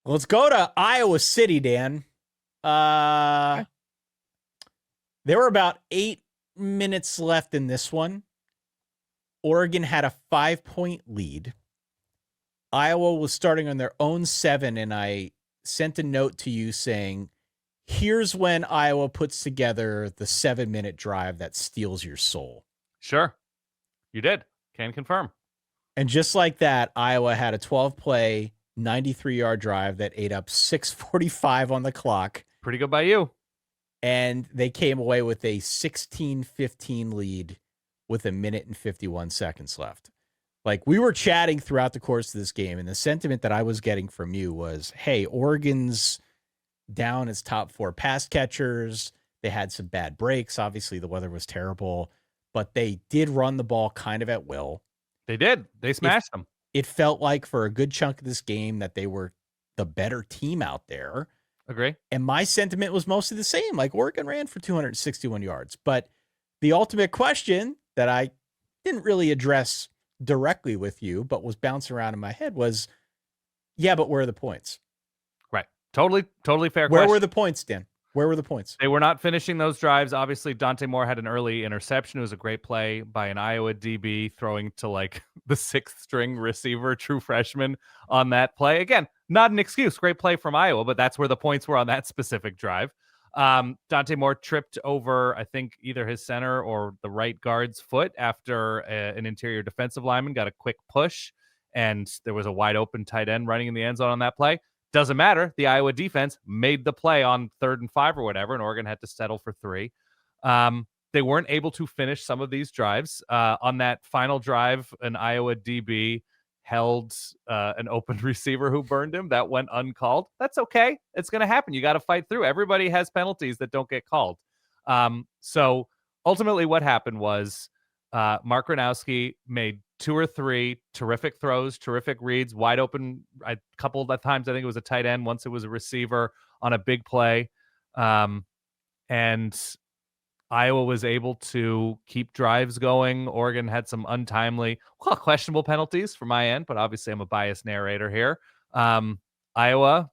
Let's go to Iowa City, Dan. Okay. There were about 8 minutes left in this one. Oregon had a 5-point lead. Iowa was starting on their own 7, and I sent a note to you saying, here's when Iowa puts together the 7-minute drive that steals your soul. Sure. You did. Can confirm. And just like that, Iowa had a 12-play, 93-yard drive that ate up 6:45 on the clock. Pretty good by you. And they came away with a 16-15 lead with 1 minute and 51 seconds left. Like, we were chatting throughout the course of this game, and the sentiment that I was getting from you was, hey, Oregon's down its top 4 pass catchers. They had some bad breaks. Obviously, the weather was terrible, but they did run the ball kind of at will. They did. They smashed them. It felt like for a good chunk of this game that they were the better team out there. Agree. And my sentiment was mostly the same. Like, Oregon ran for 261 yards. But the ultimate question that I didn't really address directly with you, but was bouncing around in my head was, yeah, but where are the points? Right. Totally fair question. Where were the points, Dan? Where were the points? They were not finishing those drives. Obviously, Dante Moore had an early interception. It was a great play by an Iowa DB throwing to like the 6th string receiver, true freshman on that play. Again, not an excuse. Great play from Iowa, but that's where the points were on that specific drive. Dante Moore tripped over, I think, either his center or the right guard's foot after an interior defensive lineman got a quick push, and there was a wide open tight end running in the end zone on that play. Doesn't matter. The Iowa defense made the play on 3rd and 5 or whatever, and Oregon had to settle for 3. They weren't able to finish some of these drives. On that final drive, an Iowa DB held an open receiver who burned him. That went uncalled. That's okay. It's going to happen. You got to fight through. Everybody has penalties that don't get called. So ultimately what happened was Mark Gronowski made 2 or 3 terrific throws, terrific reads, wide open. A couple of times, I think it was a tight end. Once it was a receiver on a big play. And Iowa was able to keep drives going. Oregon had some untimely, questionable penalties from my end, but obviously I'm a biased narrator here. Iowa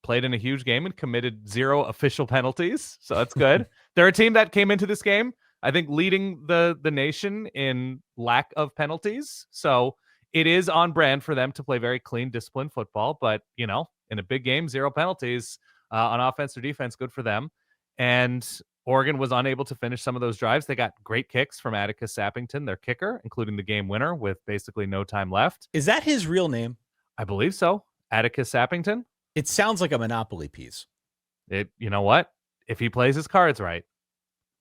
played in a huge game and committed 0 official penalties, so that's good. They're a team that came into this game, I think, leading the nation in lack of penalties. So it is on brand for them to play very clean, disciplined football. But, in a big game, 0 penalties on offense or defense, good for them. And Oregon was unable to finish some of those drives. They got great kicks from Atticus Sappington, their kicker, including the game winner with basically no time left. Is that his real name? I believe so. Atticus Sappington. It sounds like a Monopoly piece. You know what? If he plays his cards right,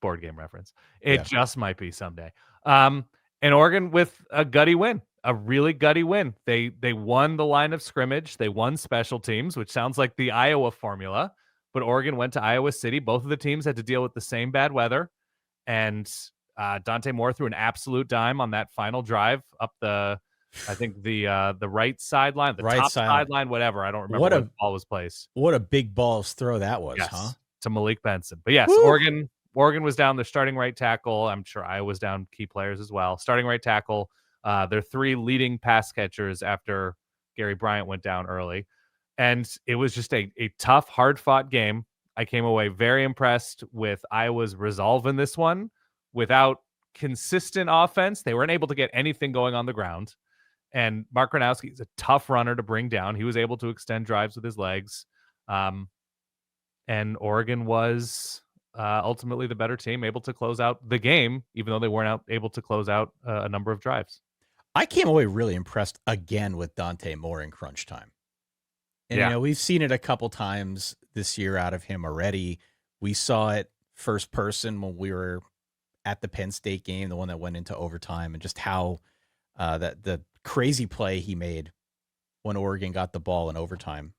board game reference, it just might be someday. And Oregon with a gutty win, a really gutty win. They won the line of scrimmage. They won special teams, which sounds like the Iowa formula. But Oregon went to Iowa City. Both of the teams had to deal with the same bad weather. And Dante Moore threw an absolute dime on that final drive up the right sideline, the right top sideline, whatever. I don't remember where the ball was placed. What a big balls throw that was, yes, huh? To Malik Benson. But yes, Oregon was down their starting right tackle. I'm sure Iowa was down key players as well. Starting right tackle, their 3 leading pass catchers after Gary Bryant went down early. And it was just a tough, hard-fought game. I came away very impressed with Iowa's resolve in this one. Without consistent offense, they weren't able to get anything going on the ground. And Mark Gronowski is a tough runner to bring down. He was able to extend drives with his legs. And Oregon was ultimately the better team, able to close out the game, even though they weren't able to close out a number of drives. I came away really impressed again with Dante Moore in crunch time. And, we've seen it a couple times this year out of him already. We saw it first person when we were at the Penn State game, the one that went into overtime, and just how the crazy play he made when Oregon got the ball in overtime.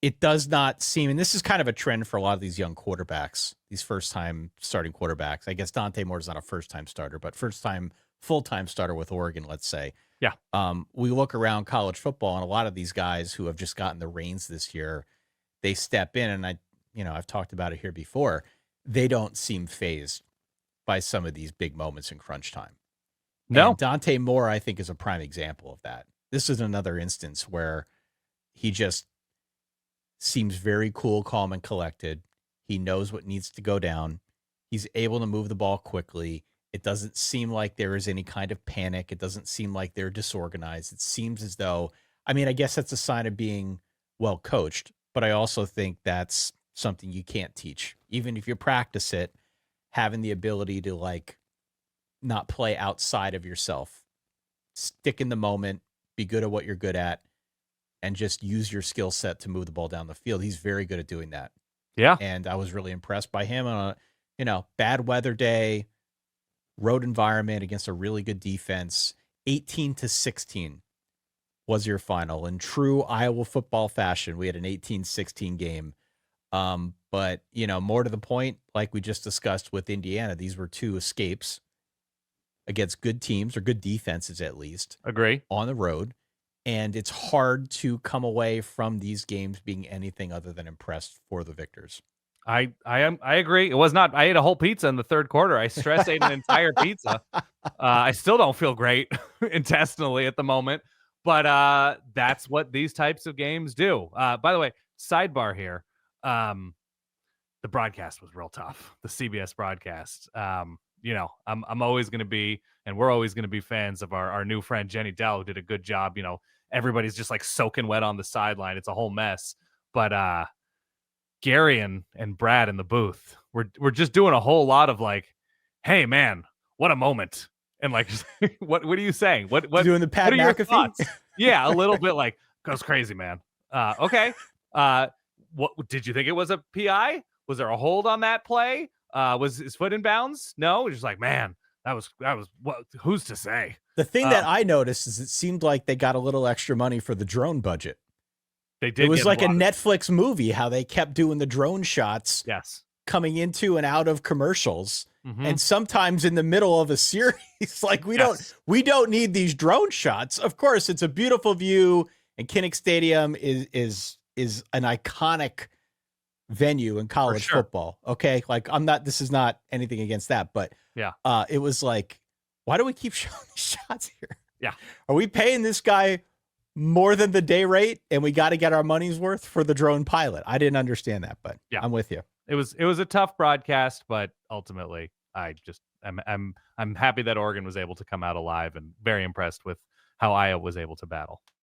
It does not seem, and this is kind of a trend for a lot of these young quarterbacks, these first-time starting quarterbacks. I guess Dante Moore is not a first-time starter, but first-time full-time starter with Oregon, let's say. Yeah. We look around college football, and a lot of these guys who have just gotten the reins this year, they step in, and I've talked about it here before. They don't seem fazed by some of these big moments in crunch time. No. And Dante Moore, I think, is a prime example of that. This is another instance where He just seems very cool, calm, and collected. He knows what needs to go down. He's able to move the ball quickly. It doesn't seem like there is any kind of panic. It doesn't seem like they're disorganized. It seems as though, I mean, I guess that's a sign of being well coached, but I also think that's something you can't teach. Even if you practice it, having the ability to like not play outside of yourself, stick in the moment, be good at what you're good at, and just use your skill set to move the ball down the field. He's very good at doing that. Yeah. And I was really impressed by him on a, bad weather day, road environment against a really good defense. 18-16 was your final. In true Iowa football fashion, we had an 18-16 game. But, more to the point, like we just discussed with Indiana, these were two escapes against good teams or good defenses, at least. Agree. On the road. And it's hard to come away from these games being anything other than impressed for the victors. I agree. It was not. I ate a whole pizza in the third quarter. I stress ate an entire pizza. I still don't feel great intestinally at the moment, but that's what these types of games do. By the way, sidebar here. The broadcast was real tough. The CBS broadcast. I'm always going to be, and we're always going to be fans of our new friend Jenny Dell, who did a good job. Everybody's just like soaking wet on the sideline. It's a whole mess. But Gary and Brad in the booth, we're just doing a whole lot of like, hey man, what a moment. And like, what are you saying? What doing the Pat McAfee? Yeah, a little bit like goes crazy, man. Okay. What did you think it was a PI? Was there a hold on that play? Was his foot in bounds? No, just like, man, that was what? Who's to say? The thing that I noticed is it seemed like they got a little extra money for the drone budget. They did. It was like a Netflix movie, how they kept doing the drone shots. Yes. Coming into and out of commercials. Mm-hmm. And sometimes in the middle of a series, like we don't need these drone shots. Of course, it's a beautiful view, and Kinnick Stadium is an iconic venue in college football. Okay. Like this is not anything against that, but yeah, it was like, why do we keep showing these shots here? Yeah. Are we paying this guy more than the day rate and we got to get our money's worth for the drone pilot? I didn't understand that, but yeah, I'm with you. It was a tough broadcast, but ultimately I'm happy that Oregon was able to come out alive and very impressed with how Iowa was able to battle.